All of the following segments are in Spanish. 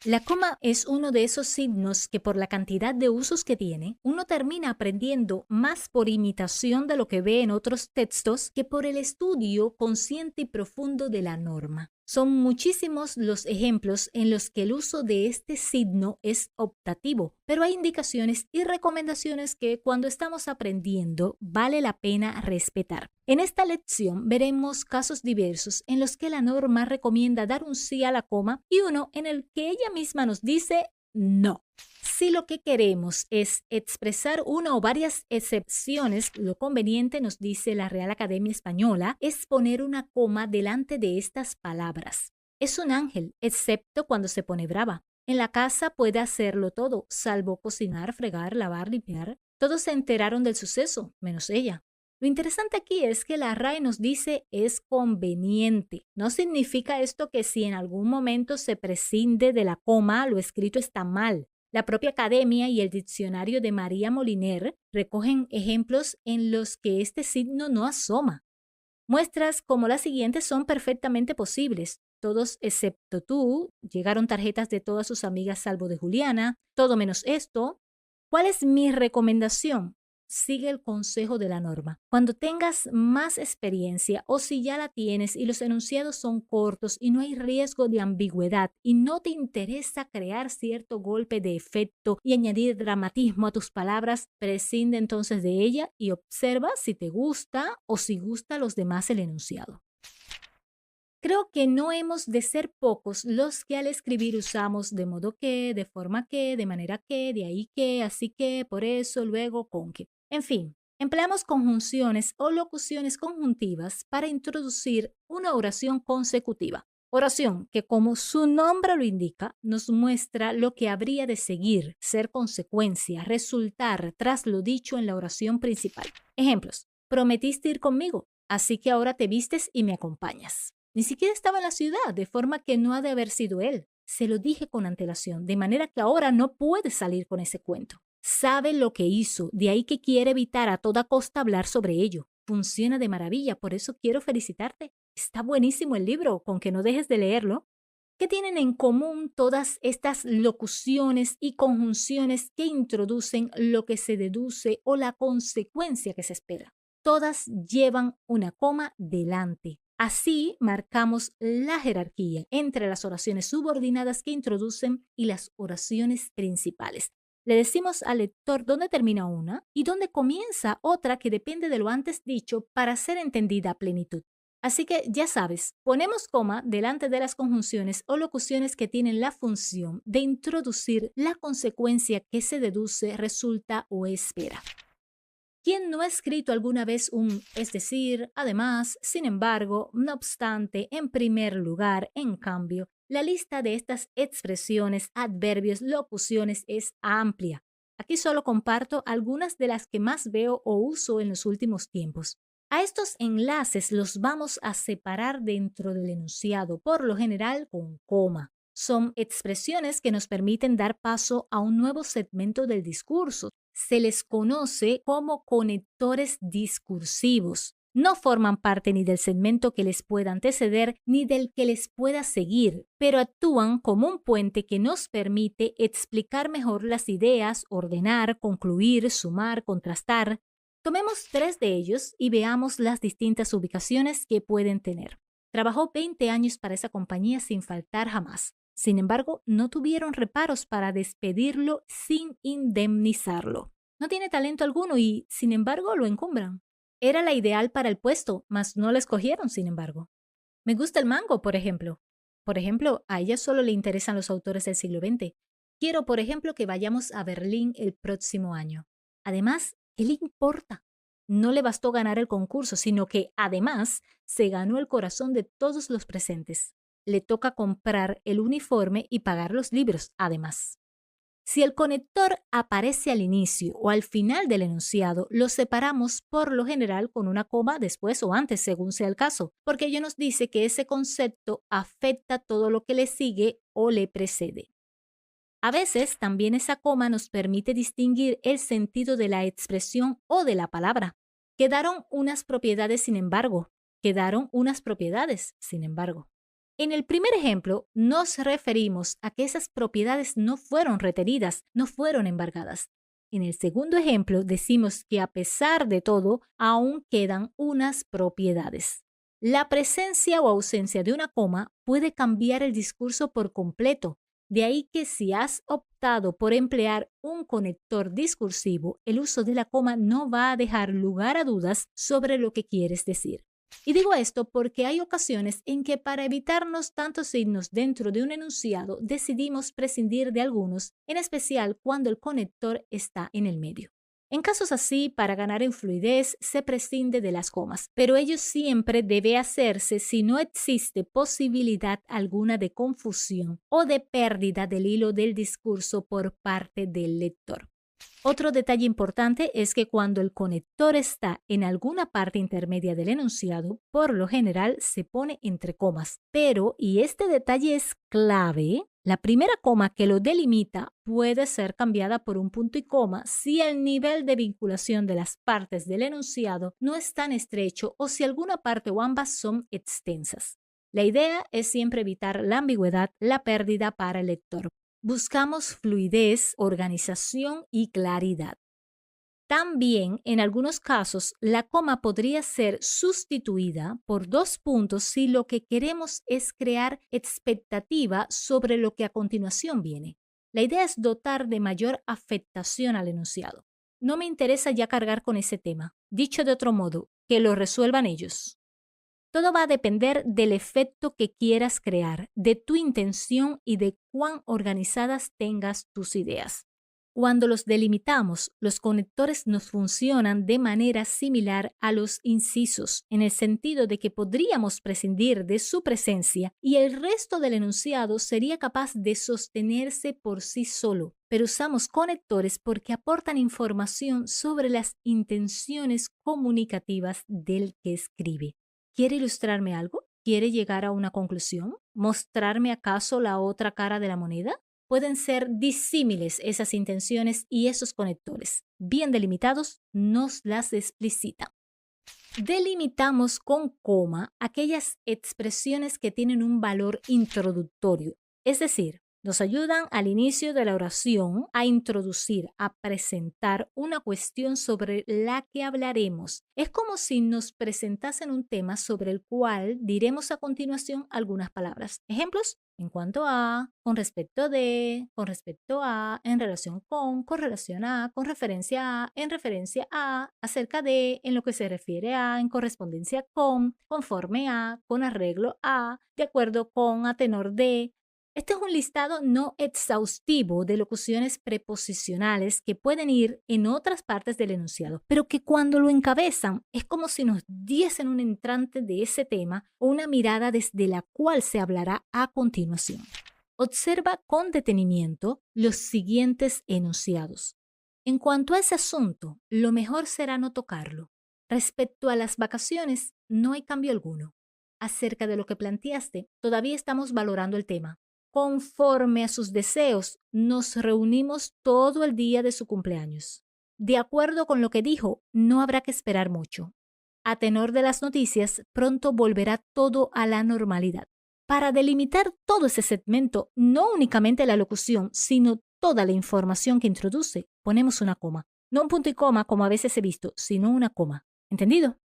La coma es uno de esos signos que por la cantidad de usos que tiene, uno termina aprendiendo más por imitación de lo que ve en otros textos que por el estudio consciente y profundo de la norma. Son muchísimos los ejemplos en los que el uso de este signo es optativo, pero hay indicaciones y recomendaciones que cuando estamos aprendiendo vale la pena respetar. En esta lección veremos casos diversos en los que la norma recomienda dar un sí a la coma y uno en el que ella misma nos dice no. Si lo que queremos es expresar una o varias excepciones, lo conveniente, nos dice la Real Academia Española, es poner una coma delante de estas palabras. Es un ángel, excepto cuando se pone brava. En la casa puede hacerlo todo, salvo cocinar, fregar, lavar, limpiar. Todos se enteraron del suceso, menos ella. Lo interesante aquí es que la RAE nos dice es conveniente. No significa esto que si en algún momento se prescinde de la coma, lo escrito está mal. La propia Academia y el diccionario de María Moliner recogen ejemplos en los que este signo no asoma. Muestras como las siguientes son perfectamente posibles. Todos excepto tú, llegaron tarjetas de todas sus amigas salvo de Juliana, todo menos esto. ¿Cuál es mi recomendación? Sigue el consejo de la norma. Cuando tengas más experiencia o si ya la tienes y los enunciados son cortos y no hay riesgo de ambigüedad y no te interesa crear cierto golpe de efecto y añadir dramatismo a tus palabras, prescinde entonces de ella y observa si te gusta o si gusta a los demás el enunciado. Creo que no hemos de ser pocos los que al escribir usamos de modo que, de forma que, de manera que, de ahí que, así que, por eso, luego, con que. En fin, empleamos conjunciones o locuciones conjuntivas para introducir una oración consecutiva. Oración que, como su nombre lo indica, nos muestra lo que habría de seguir, ser consecuencia, resultar tras lo dicho en la oración principal. Ejemplos. Prometiste ir conmigo, así que ahora te vistes y me acompañas. Ni siquiera estaba en la ciudad, de forma que no ha de haber sido él. Se lo dije con antelación, de manera que ahora no puede salir con ese cuento. Sabe lo que hizo, de ahí que quiere evitar a toda costa hablar sobre ello. Funciona de maravilla, por eso quiero felicitarte. Está buenísimo el libro, con que no dejes de leerlo. ¿Qué tienen en común todas estas locuciones y conjunciones que introducen lo que se deduce o la consecuencia que se espera? Todas llevan una coma delante. Así marcamos la jerarquía entre las oraciones subordinadas que introducen y las oraciones principales. Le decimos al lector dónde termina una y dónde comienza otra que depende de lo antes dicho para ser entendida a plenitud. Así que ya sabes, ponemos coma delante de las conjunciones o locuciones que tienen la función de introducir la consecuencia que se deduce, resulta o espera. ¿Quién no ha escrito alguna vez un es decir, además, sin embargo, no obstante, en primer lugar, en cambio? La lista de estas expresiones, adverbios, locuciones es amplia. Aquí solo comparto algunas de las que más veo o uso en los últimos tiempos. A estos enlaces los vamos a separar dentro del enunciado, por lo general con coma. Son expresiones que nos permiten dar paso a un nuevo segmento del discurso. Se les conoce como conectores discursivos. No forman parte ni del segmento que les pueda anteceder ni del que les pueda seguir, pero actúan como un puente que nos permite explicar mejor las ideas, ordenar, concluir, sumar, contrastar. Tomemos 3 de ellos y veamos las distintas ubicaciones que pueden tener. Trabajó 20 años para esa compañía sin faltar jamás. Sin embargo, no tuvieron reparos para despedirlo sin indemnizarlo. No tiene talento alguno y, sin embargo, lo encumbran. Era la ideal para el puesto, mas no la escogieron, sin embargo. Me gusta el mango, por ejemplo. Por ejemplo, a ella solo le interesan los autores del siglo XX. Quiero, por ejemplo, que vayamos a Berlín el próximo año. Además, ¿qué le importa? No le bastó ganar el concurso, sino que, además, se ganó el corazón de todos los presentes. Le toca comprar el uniforme y pagar los libros, además. Si el conector aparece al inicio o al final del enunciado, lo separamos por lo general con una coma después o antes, según sea el caso, porque ello nos dice que ese concepto afecta todo lo que le sigue o le precede. A veces también esa coma nos permite distinguir el sentido de la expresión o de la palabra. Quedaron unas propiedades, sin embargo. Quedaron unas propiedades, sin embargo. En el primer ejemplo, nos referimos a que esas propiedades no fueron retenidas, no fueron embargadas. En el segundo ejemplo, decimos que a pesar de todo, aún quedan unas propiedades. La presencia o ausencia de una coma puede cambiar el discurso por completo. De ahí que si has optado por emplear un conector discursivo, el uso de la coma no va a dejar lugar a dudas sobre lo que quieres decir. Y digo esto porque hay ocasiones en que para evitarnos tantos signos dentro de un enunciado decidimos prescindir de algunos, en especial cuando el conector está en el medio. En casos así, para ganar en fluidez, se prescinde de las comas, pero ello siempre debe hacerse si no existe posibilidad alguna de confusión o de pérdida del hilo del discurso por parte del lector. Otro detalle importante es que cuando el conector está en alguna parte intermedia del enunciado, por lo general se pone entre comas. Pero, y este detalle es clave, la primera coma que lo delimita puede ser cambiada por un punto y coma si el nivel de vinculación de las partes del enunciado no es tan estrecho o si alguna parte o ambas son extensas. La idea es siempre evitar la ambigüedad, la pérdida para el lector. Buscamos fluidez, organización y claridad. También, en algunos casos, la coma podría ser sustituida por dos puntos si lo que queremos es crear expectativa sobre lo que a continuación viene. La idea es dotar de mayor afectación al enunciado. No me interesa ya cargar con ese tema. Dicho de otro modo, que lo resuelvan ellos. Todo va a depender del efecto que quieras crear, de tu intención y de cuán organizadas tengas tus ideas. Cuando los delimitamos, los conectores nos funcionan de manera similar a los incisos, en el sentido de que podríamos prescindir de su presencia y el resto del enunciado sería capaz de sostenerse por sí solo. Pero usamos conectores porque aportan información sobre las intenciones comunicativas del que escribe. ¿Quiere ilustrarme algo? ¿Quiere llegar a una conclusión? ¿Mostrarme acaso la otra cara de la moneda? Pueden ser disímiles esas intenciones y esos conectores. Bien delimitados, nos las explicitan. Delimitamos con coma aquellas expresiones que tienen un valor introductorio, es decir, nos ayudan al inicio de la oración a introducir, a presentar una cuestión sobre la que hablaremos. Es como si nos presentasen un tema sobre el cual diremos a continuación algunas palabras. Ejemplos: en cuanto a, con respecto de, con respecto a, en relación con relación a, con referencia a, en referencia a, acerca de, en lo que se refiere a, en correspondencia con, conforme a, con arreglo a, de acuerdo con, a tenor de. Este es un listado no exhaustivo de locuciones preposicionales que pueden ir en otras partes del enunciado, pero que cuando lo encabezan es como si nos diesen un entrante de ese tema o una mirada desde la cual se hablará a continuación. Observa con detenimiento los siguientes enunciados. En cuanto a ese asunto, lo mejor será no tocarlo. Respecto a las vacaciones, no hay cambio alguno. Acerca de lo que planteaste, todavía estamos valorando el tema. Conforme a sus deseos, nos reunimos todo el día de su cumpleaños. De acuerdo con lo que dijo, no habrá que esperar mucho. A tenor de las noticias, pronto volverá todo a la normalidad. Para delimitar todo ese segmento, no únicamente la locución, sino toda la información que introduce, ponemos una coma. No un punto y coma como a veces he visto, sino una coma. ¿Entendido?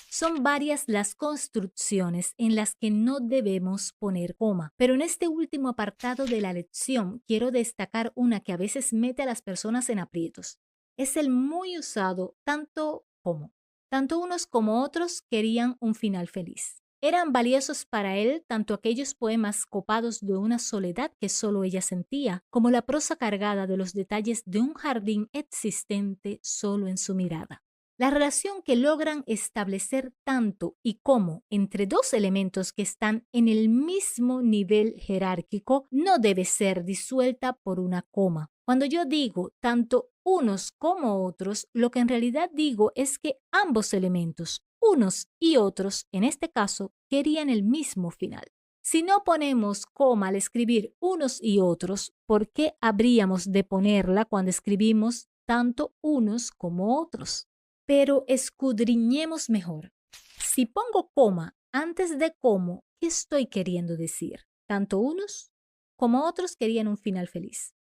Son varias las construcciones en las que no debemos poner coma, pero en este último apartado de la lección quiero destacar una que a veces mete a las personas en aprietos. Es el muy usado tanto como. Tanto unos como otros querían un final feliz. Eran valiosos para él tanto aquellos poemas copados de una soledad que solo ella sentía, como la prosa cargada de los detalles de un jardín existente solo en su mirada. La relación que logran establecer tanto y como entre dos elementos que están en el mismo nivel jerárquico no debe ser disuelta por una coma. Cuando yo digo tanto unos como otros, lo que en realidad digo es que ambos elementos, unos y otros, en este caso, querían el mismo final. Si no ponemos coma al escribir unos y otros, ¿por qué habríamos de ponerla cuando escribimos tanto unos como otros? Pero escudriñemos mejor. Si pongo coma antes de como, ¿qué estoy queriendo decir? Tanto unos como otros querían un final feliz.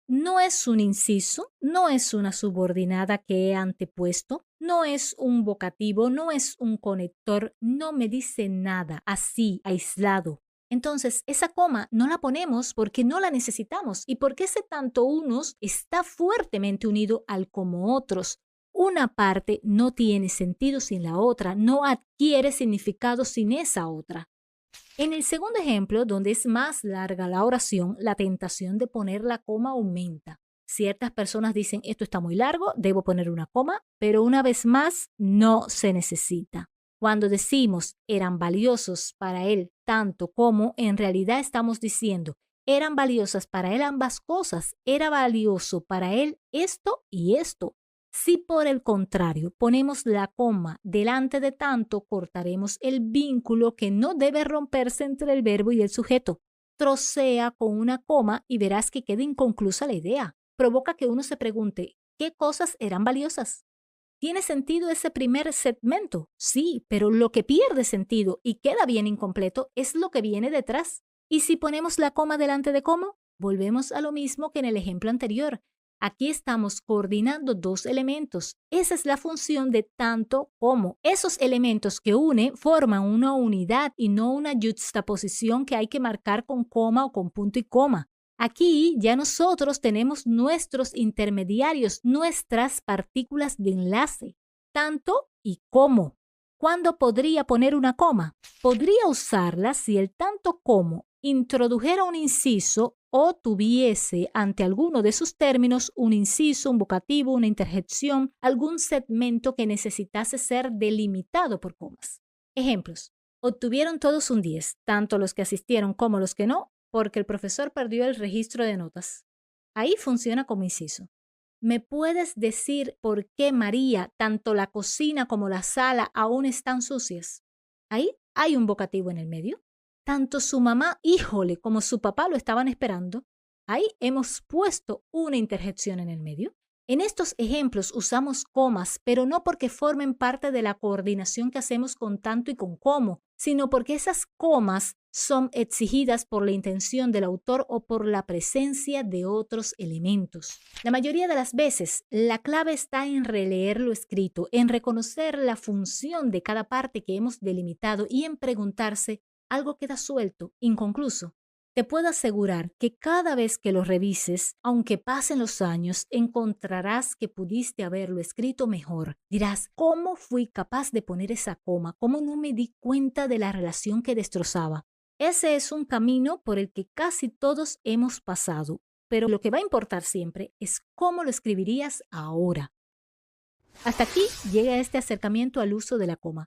No es un inciso, no es una subordinada que he antepuesto, no es un vocativo, no es un conector, no me dice nada así, aislado. Entonces, esa coma no la ponemos porque no la necesitamos y porque ese tanto unos está fuertemente unido al como otros. Una parte no tiene sentido sin la otra, no adquiere significado sin esa otra. En el segundo ejemplo, donde es más larga la oración, la tentación de poner la coma aumenta. Ciertas personas dicen, esto está muy largo, debo poner una coma, pero una vez más, no se necesita. Cuando decimos eran valiosos para él tanto como, en realidad estamos diciendo, eran valiosas para él ambas cosas, era valioso para él esto y esto. Si por el contrario ponemos la coma delante de tanto, cortaremos el vínculo que no debe romperse entre el verbo y el sujeto. Trocea con una coma y verás que queda inconclusa la idea. Provoca que uno se pregunte, ¿qué cosas eran valiosas? ¿Tiene sentido ese primer segmento? Sí, pero lo que pierde sentido y queda bien incompleto es lo que viene detrás. Y si ponemos la coma delante de cómo, volvemos a lo mismo que en el ejemplo anterior. Aquí estamos coordinando dos elementos. Esa es la función de tanto como. Esos elementos que unen forman una unidad y no una juxtaposición que hay que marcar con coma o con punto y coma. Aquí ya nosotros tenemos nuestros intermediarios, nuestras partículas de enlace, tanto y como. ¿Cuándo podría poner una coma? Podría usarla si el tanto como introdujera un inciso o tuviese ante alguno de sus términos un inciso, un vocativo, una interjección, algún segmento que necesitase ser delimitado por comas. Ejemplos. Obtuvieron todos un 10, tanto los que asistieron como los que no, porque el profesor perdió el registro de notas. Ahí funciona como inciso. ¿Me puedes decir por qué, María, tanto la cocina como la sala aún están sucias? Ahí hay un vocativo en el medio. Tanto su mamá, híjole, como su papá lo estaban esperando. Ahí hemos puesto una interjección en el medio. En estos ejemplos usamos comas, pero no porque formen parte de la coordinación que hacemos con tanto y con como, sino porque esas comas son exigidas por la intención del autor o por la presencia de otros elementos. La mayoría de las veces, la clave está en releer lo escrito, en reconocer la función de cada parte que hemos delimitado y en preguntarse, ¿algo queda suelto, inconcluso? Te puedo asegurar que cada vez que lo revises, aunque pasen los años, encontrarás que pudiste haberlo escrito mejor. Dirás, ¿cómo fui capaz de poner esa coma? ¿Cómo no me di cuenta de la relación que destrozaba? Ese es un camino por el que casi todos hemos pasado, pero lo que va a importar siempre es cómo lo escribirías ahora. Hasta aquí llega este acercamiento al uso de la coma.